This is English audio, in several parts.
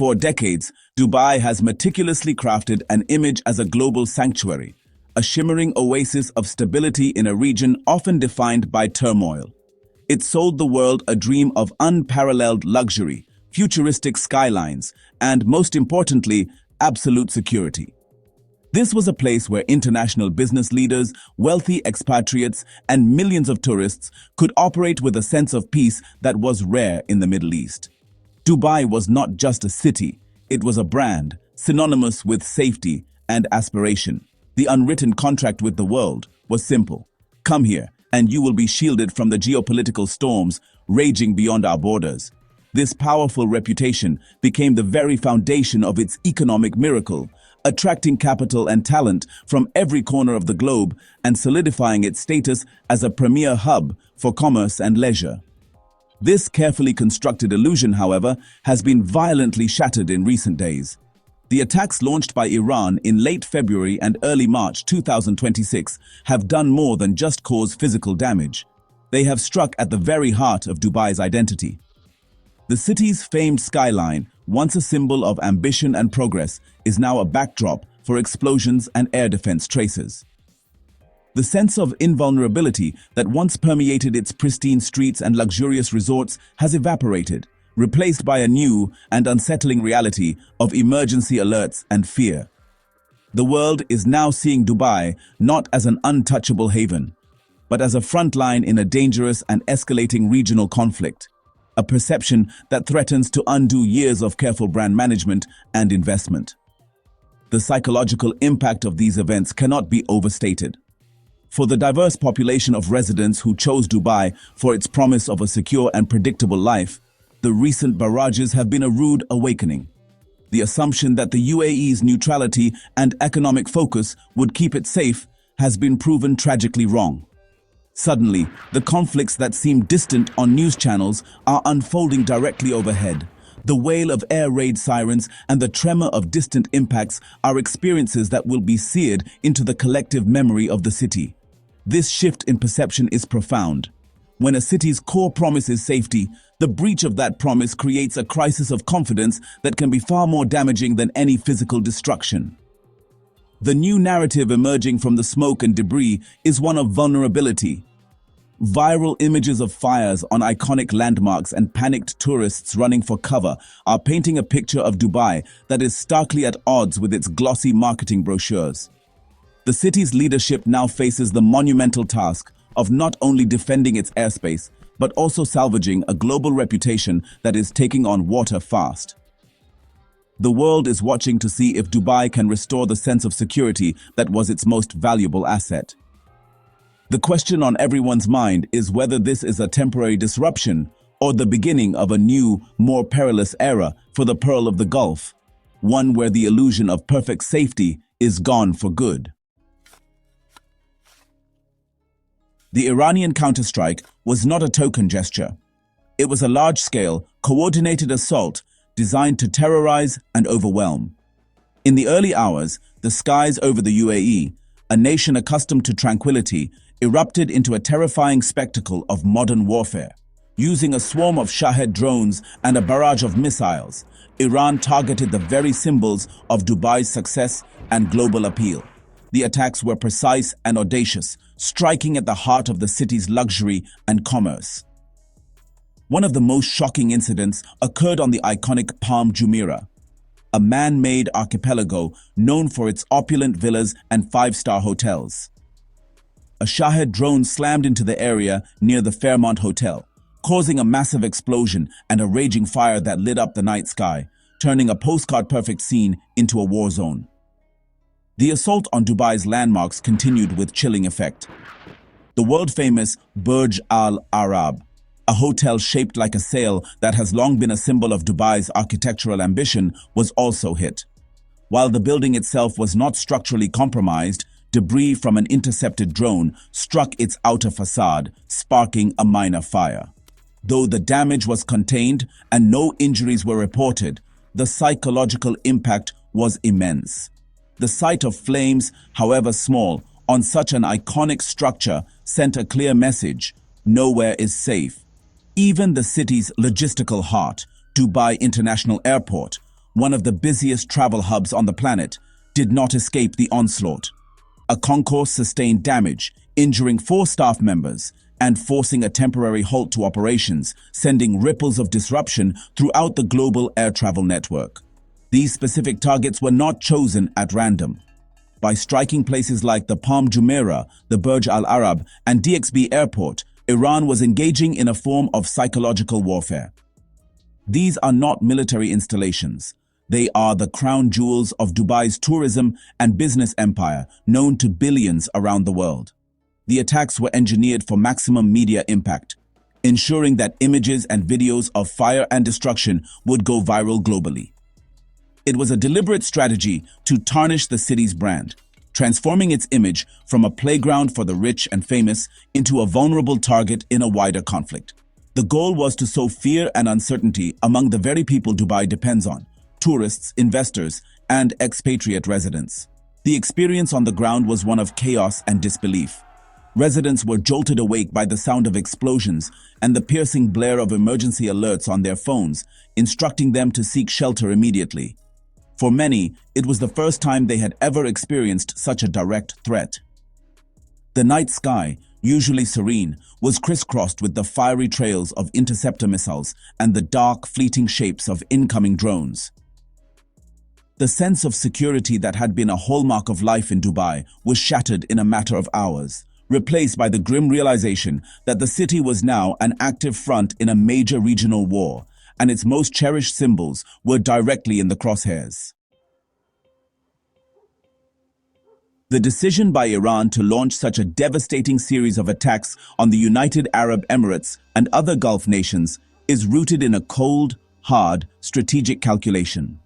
For decades, Dubai has meticulously crafted an image as a global sanctuary, a shimmering oasis of stability in a region often defined by turmoil. It sold the world a dream of unparalleled luxury, futuristic skylines, and, most importantly, absolute security. This was a place where international business leaders, wealthy expatriates, and millions of tourists could operate with a sense of peace that was rare in the Middle East. Dubai was not just a city, it was a brand, synonymous with safety and aspiration. The unwritten contract with the world was simple. Come here, and you will be shielded from the geopolitical storms raging beyond our borders. This powerful reputation became the very foundation of its economic miracle, attracting capital and talent from every corner of the globe and solidifying its status as a premier hub for commerce and leisure. This carefully constructed illusion, however, has been violently shattered in recent days. The attacks launched by Iran in late February and early March 2026 have done more than just cause physical damage. They have struck at the very heart of Dubai's identity. The city's famed skyline, once a symbol of ambition and progress, is now a backdrop for explosions and air defense traces. The sense of invulnerability that once permeated its pristine streets and luxurious resorts has evaporated, replaced by a new and unsettling reality of emergency alerts and fear. The world is now seeing Dubai not as an untouchable haven, but as a front line in a dangerous and escalating regional conflict, a perception that threatens to undo years of careful brand management and investment. The psychological impact of these events cannot be overstated. For the diverse population of residents who chose Dubai for its promise of a secure and predictable life, the recent barrages have been a rude awakening. The assumption that the UAE's neutrality and economic focus would keep it safe has been proven tragically wrong. Suddenly, the conflicts that seem distant on news channels are unfolding directly overhead. The wail of air raid sirens and the tremor of distant impacts are experiences that will be seared into the collective memory of the city. This shift in perception is profound. When a city's core promise is safety, the breach of that promise creates a crisis of confidence that can be far more damaging than any physical destruction. The new narrative emerging from the smoke and debris is one of vulnerability. Viral images of fires on iconic landmarks and panicked tourists running for cover are painting a picture of Dubai that is starkly at odds with its glossy marketing brochures. The city's leadership now faces the monumental task of not only defending its airspace, but also salvaging a global reputation that is taking on water fast. The world is watching to see if Dubai can restore the sense of security that was its most valuable asset. The question on everyone's mind is whether this is a temporary disruption or the beginning of a new, more perilous era for the Pearl of the Gulf, one where the illusion of perfect safety is gone for good. The Iranian counterstrike was not a token gesture. It was a large-scale, coordinated assault designed to terrorize and overwhelm. In the early hours, the skies over the UAE, a nation accustomed to tranquility, erupted into a terrifying spectacle of modern warfare. Using a swarm of Shahed drones and a barrage of missiles, Iran targeted the very symbols of Dubai's success and global appeal. The attacks were precise and audacious, striking at the heart of the city's luxury and commerce. One of the most shocking incidents occurred on the iconic Palm Jumeirah, a man-made archipelago known for its opulent villas and five-star hotels. A Shahed drone slammed into the area near the Fairmont Hotel, causing a massive explosion and a raging fire that lit up the night sky, turning a postcard-perfect scene into a war zone. The assault on Dubai's landmarks continued with chilling effect. The world-famous Burj Al Arab, a hotel shaped like a sail that has long been a symbol of Dubai's architectural ambition, was also hit. While the building itself was not structurally compromised, debris from an intercepted drone struck its outer facade, sparking a minor fire. Though the damage was contained and no injuries were reported, the psychological impact was immense. The sight of flames, however small, on such an iconic structure sent a clear message: nowhere is safe. Even the city's logistical heart, Dubai International Airport, one of the busiest travel hubs on the planet, did not escape the onslaught. A concourse sustained damage, injuring 4 staff members and forcing a temporary halt to operations, sending ripples of disruption throughout the global air travel network. These specific targets were not chosen at random. By striking places like the Palm Jumeirah, the Burj Al Arab, and DXB Airport, Iran was engaging in a form of psychological warfare. These are not military installations. They are the crown jewels of Dubai's tourism and business empire, known to billions around the world. The attacks were engineered for maximum media impact, ensuring that images and videos of fire and destruction would go viral globally. It was a deliberate strategy to tarnish the city's brand, transforming its image from a playground for the rich and famous into a vulnerable target in a wider conflict. The goal was to sow fear and uncertainty among the very people Dubai depends on: tourists, investors, and expatriate residents. The experience on the ground was one of chaos and disbelief. Residents were jolted awake by the sound of explosions and the piercing blare of emergency alerts on their phones, instructing them to seek shelter immediately. For many, it was the first time they had ever experienced such a direct threat. The night sky, usually serene, was crisscrossed with the fiery trails of interceptor missiles and the dark, fleeting shapes of incoming drones. The sense of security that had been a hallmark of life in Dubai was shattered in a matter of hours, replaced by the grim realization that the city was now an active front in a major regional war, and its most cherished symbols were directly in the crosshairs. The decision by Iran to launch such a devastating series of attacks on the United Arab Emirates and other Gulf nations is rooted in a cold, hard, strategic calculation.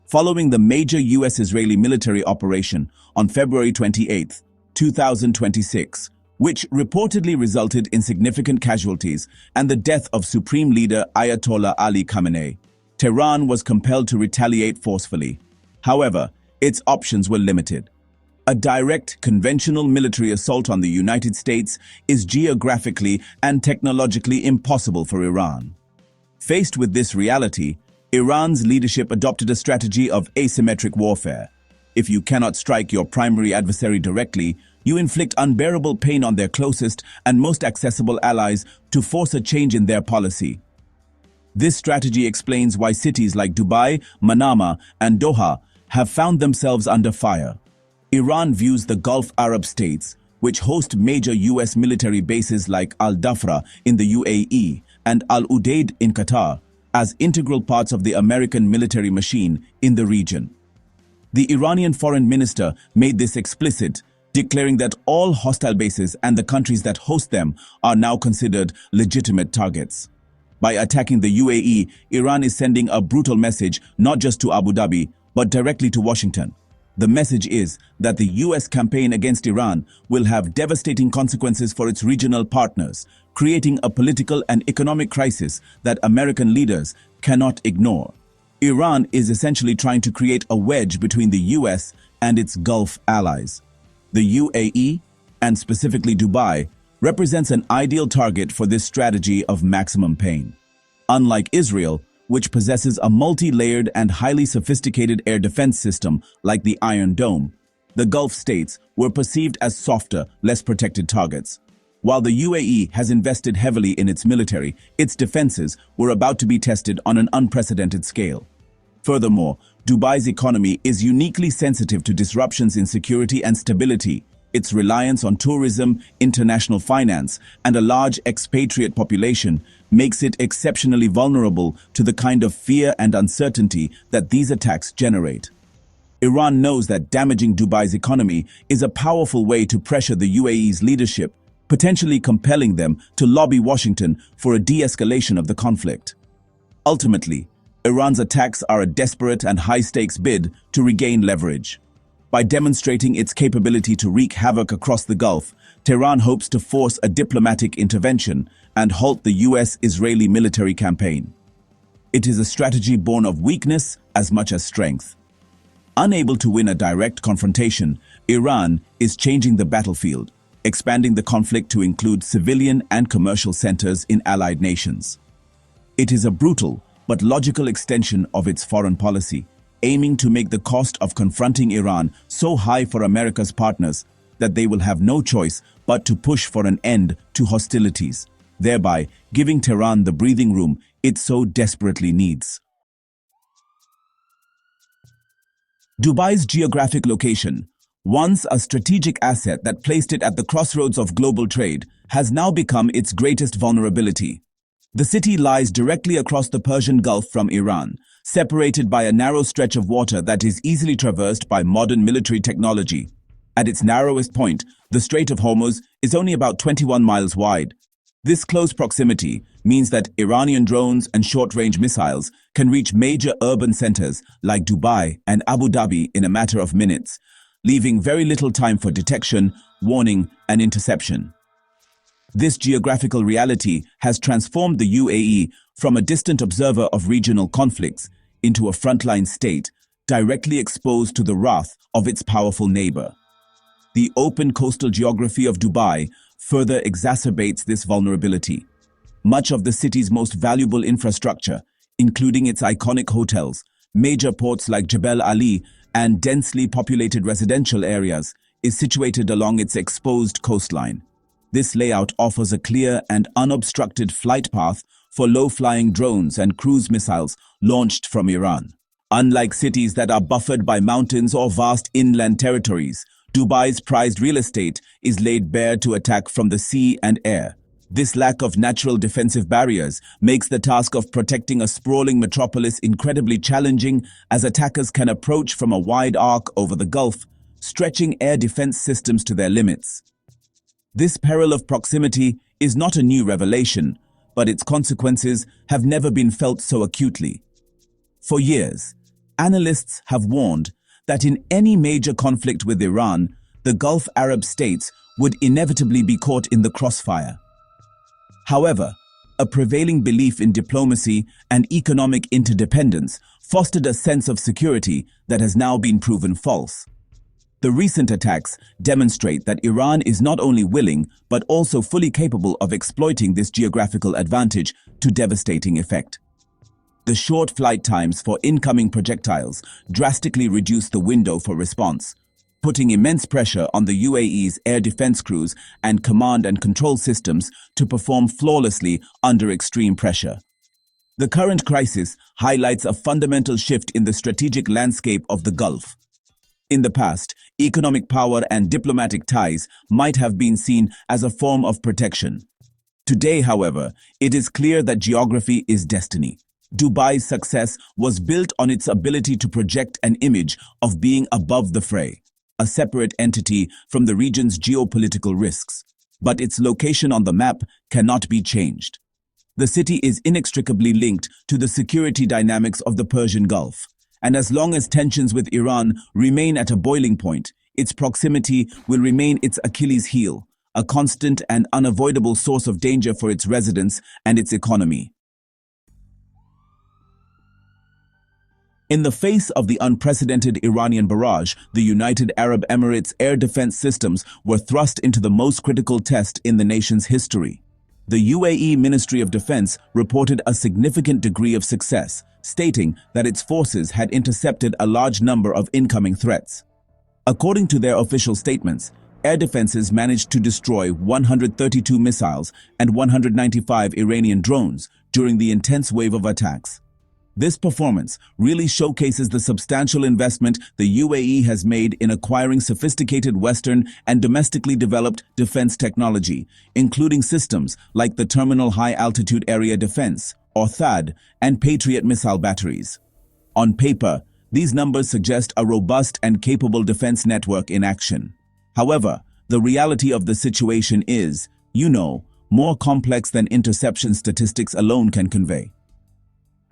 Following the major US-Israeli military operation on February 28, 2026, which reportedly resulted in significant casualties and the death of Supreme Leader Ayatollah Ali Khamenei, Tehran was compelled to retaliate forcefully. However, its options were limited. A direct, conventional military assault on the United States is geographically and technologically impossible for Iran. Faced with this reality, Iran's leadership adopted a strategy of asymmetric warfare. If you cannot strike your primary adversary directly, you inflict unbearable pain on their closest and most accessible allies to force a change in their policy. This strategy explains why cities like Dubai, Manama, and Doha have found themselves under fire. Iran views the Gulf Arab states, which host major US military bases like Al-Dhafra in the UAE and Al-Udeid in Qatar, as integral parts of the American military machine in the region. The Iranian foreign minister made this explicit, declaring that all hostile bases and the countries that host them are now considered legitimate targets. By attacking the UAE, Iran is sending a brutal message not just to Abu Dhabi, but directly to Washington. The message is that the US campaign against Iran will have devastating consequences for its regional partners, creating a political and economic crisis that American leaders cannot ignore. Iran is essentially trying to create a wedge between the US and its Gulf allies. The UAE, and specifically Dubai, represents an ideal target for this strategy of maximum pain. Unlike Israel, which possesses a multi-layered and highly sophisticated air defense system like the Iron Dome, the Gulf states were perceived as softer, less protected targets. While the UAE has invested heavily in its military, its defenses were about to be tested on an unprecedented scale. Furthermore, Dubai's economy is uniquely sensitive to disruptions in security and stability. Its reliance on tourism, international finance, and a large expatriate population makes it exceptionally vulnerable to the kind of fear and uncertainty that these attacks generate. Iran knows that damaging Dubai's economy is a powerful way to pressure the UAE's leadership, potentially compelling them to lobby Washington for a de-escalation of the conflict. Ultimately, Iran's attacks are a desperate and high-stakes bid to regain leverage. By demonstrating its capability to wreak havoc across the Gulf, Tehran hopes to force a diplomatic intervention and halt the US-Israeli military campaign. It is a strategy born of weakness as much as strength. Unable to win a direct confrontation, Iran is changing the battlefield, expanding the conflict to include civilian and commercial centers in allied nations. It is a brutal, but logical extension of its foreign policy, aiming to make the cost of confronting Iran so high for America's partners that they will have no choice but to push for an end to hostilities, thereby giving Tehran the breathing room it so desperately needs. Dubai's geographic location, once a strategic asset that placed it at the crossroads of global trade, has now become its greatest vulnerability. The city lies directly across the Persian Gulf from Iran, separated by a narrow stretch of water that is easily traversed by modern military technology. At its narrowest point, the Strait of Hormuz is only about 21 miles wide. This close proximity means that Iranian drones and short-range missiles can reach major urban centers like Dubai and Abu Dhabi in a matter of minutes, leaving very little time for detection, warning, and interception. This geographical reality has transformed the UAE from a distant observer of regional conflicts into a frontline state directly exposed to the wrath of its powerful neighbor. The open coastal geography of Dubai further exacerbates this vulnerability. Much of the city's most valuable infrastructure, including its iconic hotels, major ports like Jebel Ali, and densely populated residential areas, is situated along its exposed coastline. This layout offers a clear and unobstructed flight path for low-flying drones and cruise missiles launched from Iran. Unlike cities that are buffered by mountains or vast inland territories, Dubai's prized real estate is laid bare to attack from the sea and air. This lack of natural defensive barriers makes the task of protecting a sprawling metropolis incredibly challenging, as attackers can approach from a wide arc over the Gulf, stretching air defense systems to their limits. This peril of proximity is not a new revelation, but its consequences have never been felt so acutely. For years, analysts have warned that in any major conflict with Iran, the Gulf Arab states would inevitably be caught in the crossfire. However, a prevailing belief in diplomacy and economic interdependence fostered a sense of security that has now been proven false. The recent attacks demonstrate that Iran is not only willing but also fully capable of exploiting this geographical advantage to devastating effect. The short flight times for incoming projectiles drastically reduce the window for response, putting immense pressure on the UAE's air defense crews and command and control systems to perform flawlessly under extreme pressure. The current crisis highlights a fundamental shift in the strategic landscape of the Gulf. In the past, economic power and diplomatic ties might have been seen as a form of protection. Today, however, it is clear that geography is destiny. Dubai's success was built on its ability to project an image of being above the fray, a separate entity from the region's geopolitical risks. But its location on the map cannot be changed. The city is inextricably linked to the security dynamics of the Persian Gulf, and as long as tensions with Iran remain at a boiling point, its proximity will remain its Achilles heel, a constant and unavoidable source of danger for its residents and its economy. In the face of the unprecedented Iranian barrage, the United Arab Emirates air defense systems were thrust into the most critical test in the nation's history. The UAE Ministry of Defense reported a significant degree of success, stating that its forces had intercepted a large number of incoming threats. According to their official statements, air defenses managed to destroy 132 missiles and 195 Iranian drones during the intense wave of attacks. This performance really showcases the substantial investment the UAE has made in acquiring sophisticated Western and domestically developed defense technology, including systems like the Terminal High Altitude Area Defense, or THAAD, and Patriot missile batteries. On paper, these numbers suggest a robust and capable defense network in action. However, the reality of the situation is, more complex than interception statistics alone can convey.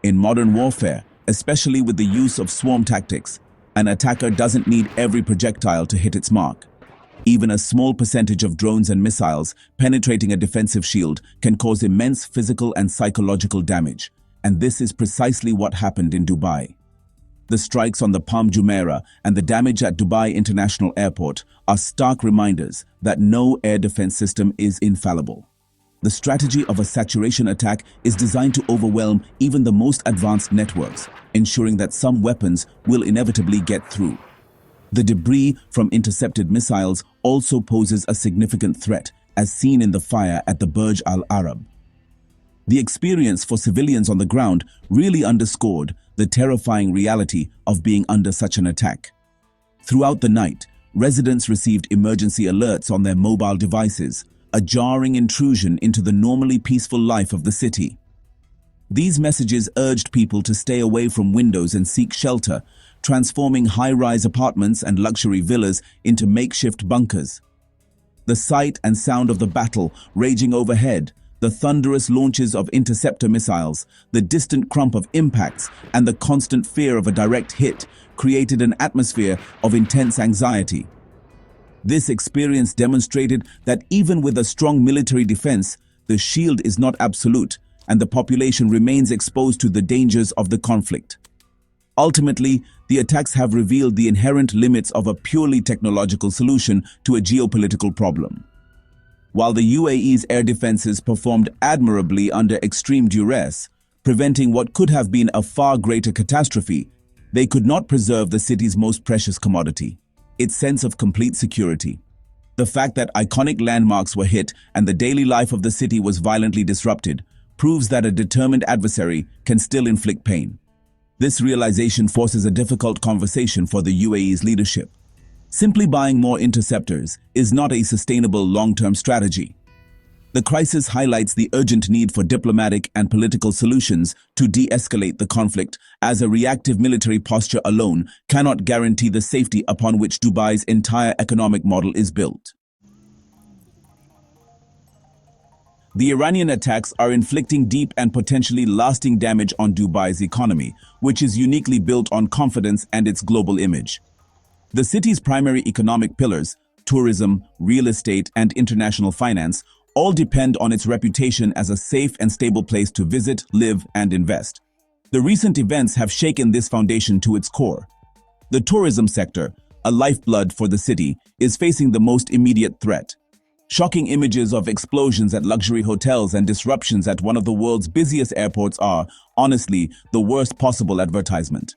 In modern warfare, especially with the use of swarm tactics, an attacker doesn't need every projectile to hit its mark. Even a small percentage of drones and missiles penetrating a defensive shield can cause immense physical and psychological damage, and this is precisely what happened in Dubai. The strikes on the Palm Jumeirah and the damage at Dubai International Airport are stark reminders that no air defense system is infallible. The strategy of a saturation attack is designed to overwhelm even the most advanced networks, ensuring that some weapons will inevitably get through. The debris from intercepted missiles also poses a significant threat, as seen in the fire at the Burj Al Arab. The experience for civilians on the ground really underscored the terrifying reality of being under such an attack. Throughout the night, residents received emergency alerts on their mobile devices, a jarring intrusion into the normally peaceful life of the city. These messages urged people to stay away from windows and seek shelter, transforming high-rise apartments and luxury villas into makeshift bunkers. The sight and sound of the battle raging overhead, the thunderous launches of interceptor missiles, the distant crump of impacts, and the constant fear of a direct hit created an atmosphere of intense anxiety. This experience demonstrated that even with a strong military defense, the shield is not absolute, and the population remains exposed to the dangers of the conflict. Ultimately, the attacks have revealed the inherent limits of a purely technological solution to a geopolitical problem. While the UAE's air defenses performed admirably under extreme duress, preventing what could have been a far greater catastrophe, they could not preserve the city's most precious commodity, its sense of complete security. The fact that iconic landmarks were hit and the daily life of the city was violently disrupted proves that a determined adversary can still inflict pain. This realization forces a difficult conversation for the UAE's leadership. Simply buying more interceptors is not a sustainable long-term strategy. The crisis highlights the urgent need for diplomatic and political solutions to de-escalate the conflict, as a reactive military posture alone cannot guarantee the safety upon which Dubai's entire economic model is built. The Iranian attacks are inflicting deep and potentially lasting damage on Dubai's economy, which is uniquely built on confidence and its global image. The city's primary economic pillars, tourism, real estate, and international finance, all depend on its reputation as a safe and stable place to visit, live, and invest. The recent events have shaken this foundation to its core. The tourism sector, a lifeblood for the city, is facing the most immediate threat. Shocking images of explosions at luxury hotels and disruptions at one of the world's busiest airports are, honestly, the worst possible advertisement.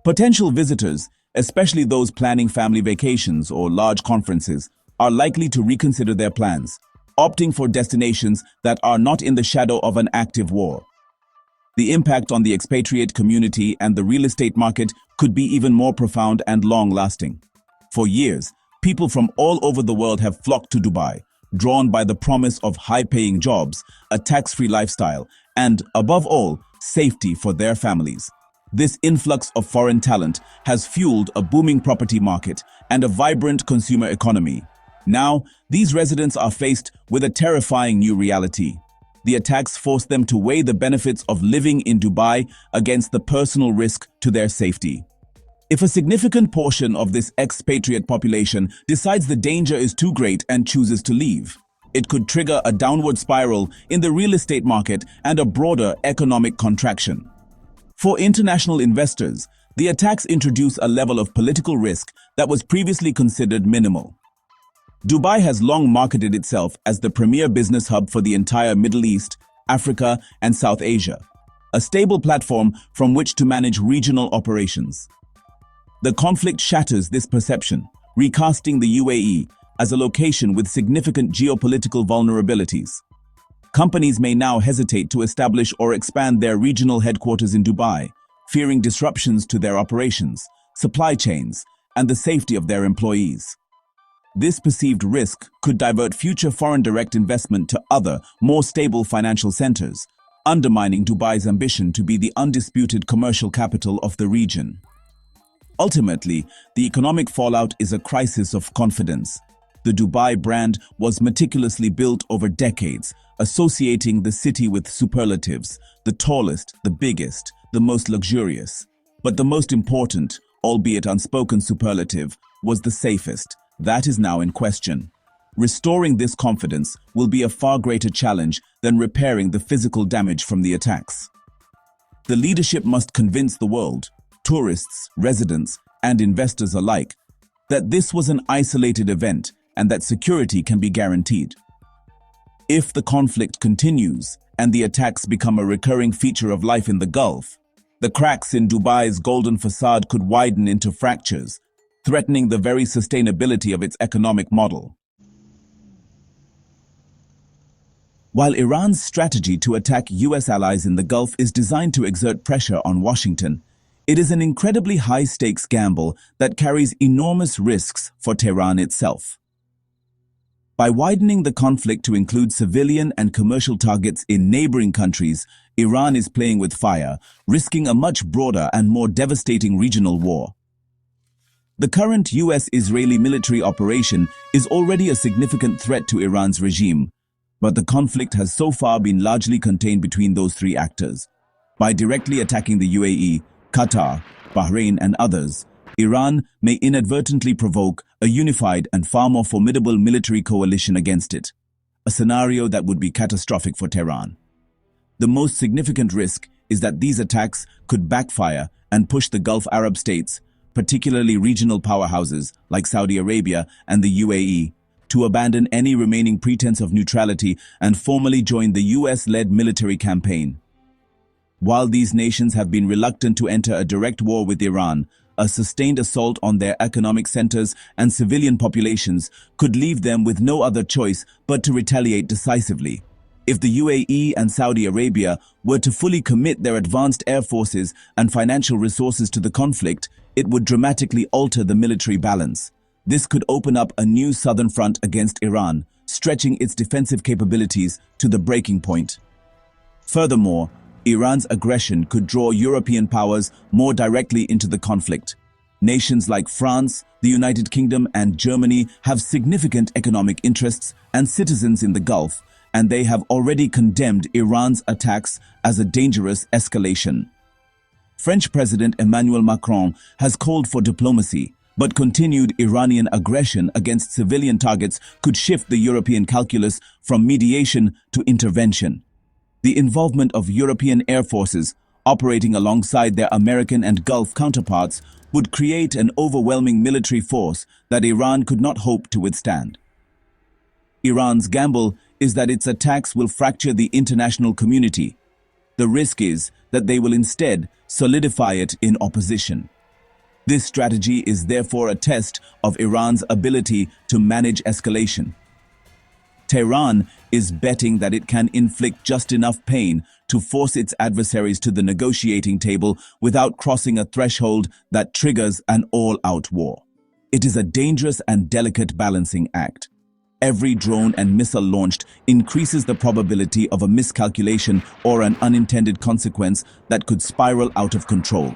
Potential visitors, especially those planning family vacations or large conferences, are likely to reconsider their plans, opting for destinations that are not in the shadow of an active war. The impact on the expatriate community and the real estate market could be even more profound and long-lasting. For years, people from all over the world have flocked to Dubai, drawn by the promise of high-paying jobs, a tax-free lifestyle, and, above all, safety for their families. This influx of foreign talent has fueled a booming property market and a vibrant consumer economy. Now, these residents are faced with a terrifying new reality. The attacks force them to weigh the benefits of living in Dubai against the personal risk to their safety. If a significant portion of this expatriate population decides the danger is too great and chooses to leave, it could trigger a downward spiral in the real estate market and a broader economic contraction. For international investors, the attacks introduce a level of political risk that was previously considered minimal. Dubai has long marketed itself as the premier business hub for the entire Middle East, Africa, and South Asia, a stable platform from which to manage regional operations. The conflict shatters this perception, recasting the UAE as a location with significant geopolitical vulnerabilities. Companies may now hesitate to establish or expand their regional headquarters in Dubai, fearing disruptions to their operations, supply chains, and the safety of their employees. This perceived risk could divert future foreign direct investment to other, more stable financial centers, undermining Dubai's ambition to be the undisputed commercial capital of the region. Ultimately, the economic fallout is a crisis of confidence. The Dubai brand was meticulously built over decades, associating the city with superlatives, the tallest, the biggest, the most luxurious. But the most important, albeit unspoken superlative, was the safest. That is now in question. Restoring this confidence will be a far greater challenge than repairing the physical damage from the attacks. The leadership must convince the world, tourists, residents, and investors alike, that this was an isolated event and that security can be guaranteed. If the conflict continues and the attacks become a recurring feature of life in the Gulf, the cracks in Dubai's golden facade could widen into fractures, threatening the very sustainability of its economic model. While Iran's strategy to attack U.S. allies in the Gulf is designed to exert pressure on Washington, it is an incredibly high-stakes gamble that carries enormous risks for Tehran itself. By widening the conflict to include civilian and commercial targets in neighboring countries, Iran is playing with fire, risking a much broader and more devastating regional war. The current U.S.-Israeli military operation is already a significant threat to Iran's regime, but the conflict has so far been largely contained between those three actors. By directly attacking the UAE, Qatar, Bahrain, and others, Iran may inadvertently provoke a unified and far more formidable military coalition against it, a scenario that would be catastrophic for Tehran. The most significant risk is that these attacks could backfire and push the Gulf Arab states, particularly regional powerhouses like Saudi Arabia and the UAE, to abandon any remaining pretense of neutrality and formally join the US-led military campaign. While these nations have been reluctant to enter a direct war with Iran, a sustained assault on their economic centers and civilian populations could leave them with no other choice but to retaliate decisively. If the UAE and Saudi Arabia were to fully commit their advanced air forces and financial resources to the conflict, it would dramatically alter the military balance. This could open up a new southern front against Iran, stretching its defensive capabilities to the breaking point. Furthermore, Iran's aggression could draw European powers more directly into the conflict. Nations like France, the United Kingdom, and Germany have significant economic interests and citizens in the Gulf, and they have already condemned Iran's attacks as a dangerous escalation. French President Emmanuel Macron has called for diplomacy, but continued Iranian aggression against civilian targets could shift the European calculus from mediation to intervention. The involvement of European air forces operating alongside their American and Gulf counterparts would create an overwhelming military force that Iran could not hope to withstand. Iran's gamble is that its attacks will fracture the international community. The risk is that they will instead solidify it in opposition. This strategy is therefore a test of Iran's ability to manage escalation. Tehran is betting that it can inflict just enough pain to force its adversaries to the negotiating table without crossing a threshold that triggers an all-out war. It is a dangerous and delicate balancing act. Every drone and missile launched increases the probability of a miscalculation or an unintended consequence that could spiral out of control.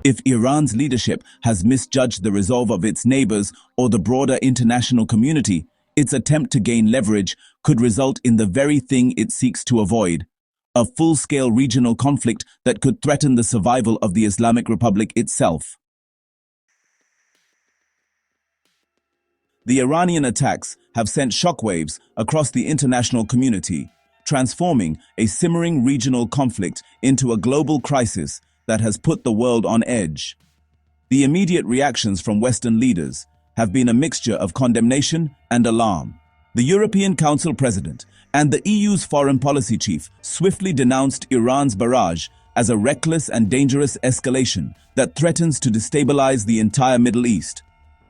If Iran's leadership has misjudged the resolve of its neighbors or the broader international community, its attempt to gain leverage could result in the very thing it seeks to avoid: a full-scale regional conflict that could threaten the survival of the Islamic Republic itself. The Iranian attacks have sent shockwaves across the international community, transforming a simmering regional conflict into a global crisis that has put the world on edge. The immediate reactions from Western leaders have been a mixture of condemnation and alarm. The European Council President and the EU's foreign policy chief swiftly denounced Iran's barrage as a reckless and dangerous escalation that threatens to destabilize the entire Middle East.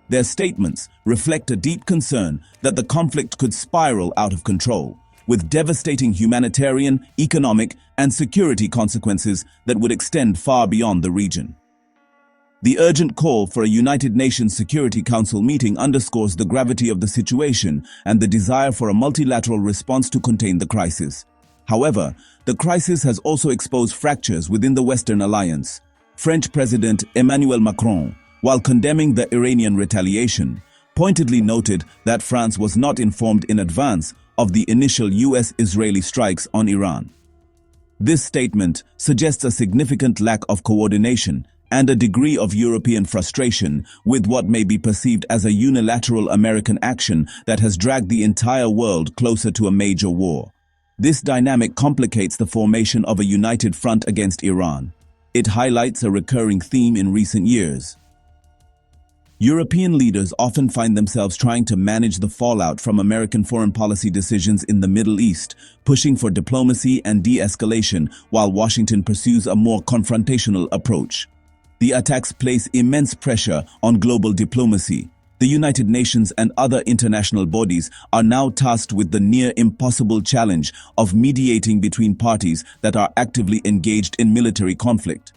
Their statements reflect a deep concern that the conflict could spiral out of control, with devastating humanitarian, economic, and security consequences that would extend far beyond the region. The urgent call for a United Nations Security Council meeting underscores the gravity of the situation and the desire for a multilateral response to contain the crisis. However, the crisis has also exposed fractures within the Western alliance. French President Emmanuel Macron, while condemning the Iranian retaliation, pointedly noted that France was not informed in advance of the initial US-Israeli strikes on Iran. This statement suggests a significant lack of coordination and a degree of European frustration with what may be perceived as a unilateral American action that has dragged the entire world closer to a major war. This dynamic complicates the formation of a united front against Iran. It highlights a recurring theme in recent years: European leaders often find themselves trying to manage the fallout from American foreign policy decisions in the Middle East, pushing for diplomacy and de-escalation while Washington pursues a more confrontational approach. The attacks place immense pressure on global diplomacy. The United Nations and other international bodies are now tasked with the near-impossible challenge of mediating between parties that are actively engaged in military conflict.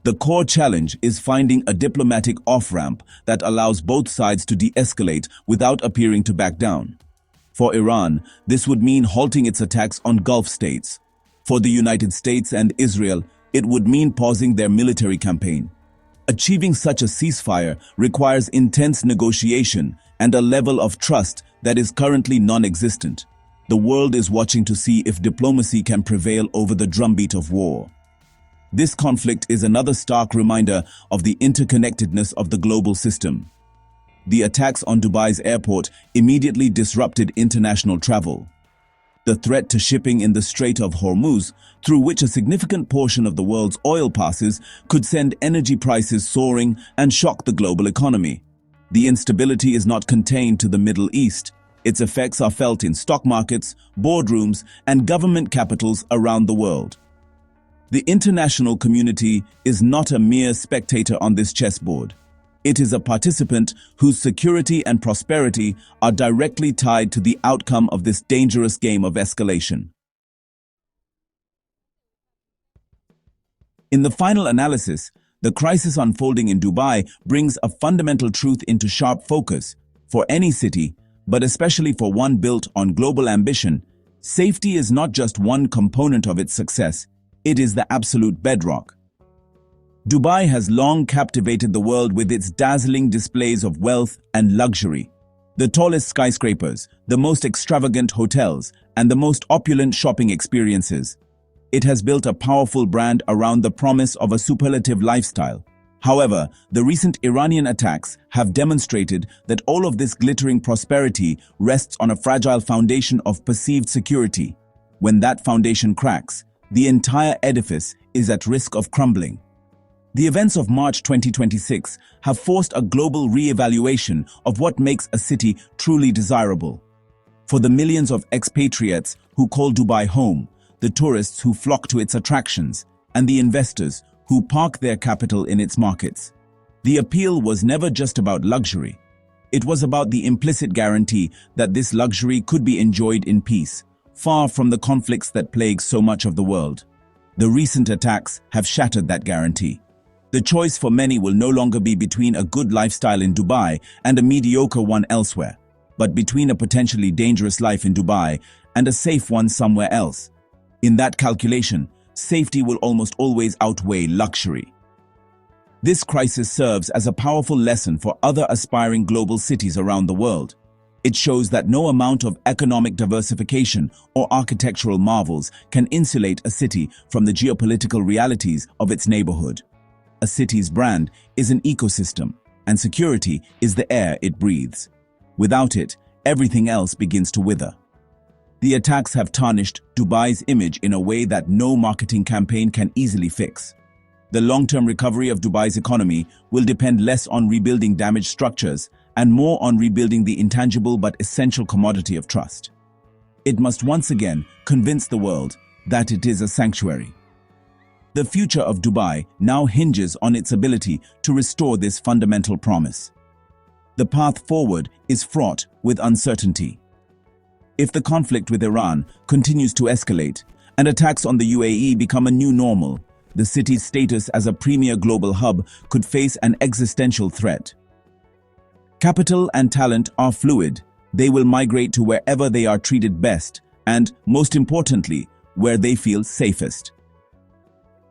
The core challenge is finding a diplomatic off-ramp that allows both sides to de-escalate without appearing to back down. For Iran, this would mean halting its attacks on Gulf states. For the United States and Israel, it would mean pausing their military campaign. Achieving such a ceasefire requires intense negotiation and a level of trust that is currently non-existent. The world is watching to see if diplomacy can prevail over the drumbeat of war. This conflict is another stark reminder of the interconnectedness of the global system. The attacks on Dubai's airport immediately disrupted international travel. The threat to shipping in the Strait of Hormuz, through which a significant portion of the world's oil passes, could send energy prices soaring and shock the global economy. The instability is not contained to the Middle East. Its effects are felt in stock markets, boardrooms, and government capitals around the world. The international community is not a mere spectator on this chessboard. It is a participant whose security and prosperity are directly tied to the outcome of this dangerous game of escalation. In the final analysis, the crisis unfolding in Dubai brings a fundamental truth into sharp focus. For any city, but especially for one built on global ambition, safety is not just one component of its success. It is the absolute bedrock. Dubai has long captivated the world with its dazzling displays of wealth and luxury. The tallest skyscrapers, the most extravagant hotels, and the most opulent shopping experiences. It has built a powerful brand around the promise of a superlative lifestyle. However, the recent Iranian attacks have demonstrated that all of this glittering prosperity rests on a fragile foundation of perceived security. When that foundation cracks, the entire edifice is at risk of crumbling. The events of March 2026 have forced a global re-evaluation of what makes a city truly desirable. For the millions of expatriates who call Dubai home, the tourists who flock to its attractions, and the investors who park their capital in its markets, the appeal was never just about luxury. It was about the implicit guarantee that this luxury could be enjoyed in peace, far from the conflicts that plague so much of the world. The recent attacks have shattered that guarantee. The choice for many will no longer be between a good lifestyle in Dubai and a mediocre one elsewhere, but between a potentially dangerous life in Dubai and a safe one somewhere else. In that calculation, safety will almost always outweigh luxury. This crisis serves as a powerful lesson for other aspiring global cities around the world. It shows that no amount of economic diversification or architectural marvels can insulate a city from the geopolitical realities of its neighborhood. A city's brand is an ecosystem, and security is the air it breathes. Without it, everything else begins to wither. The attacks have tarnished Dubai's image in a way that no marketing campaign can easily fix. The long-term recovery of Dubai's economy will depend less on rebuilding damaged structures and more on rebuilding the intangible but essential commodity of trust. It must once again convince the world that it is a sanctuary. The future of Dubai now hinges on its ability to restore this fundamental promise. The path forward is fraught with uncertainty. If the conflict with Iran continues to escalate and attacks on the UAE become a new normal, the city's status as a premier global hub could face an existential threat. Capital and talent are fluid. They will migrate to wherever they are treated best and, most importantly, where they feel safest.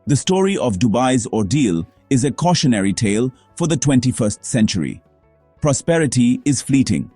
The story of Dubai's ordeal is a cautionary tale for the 21st century. Prosperity is fleeting.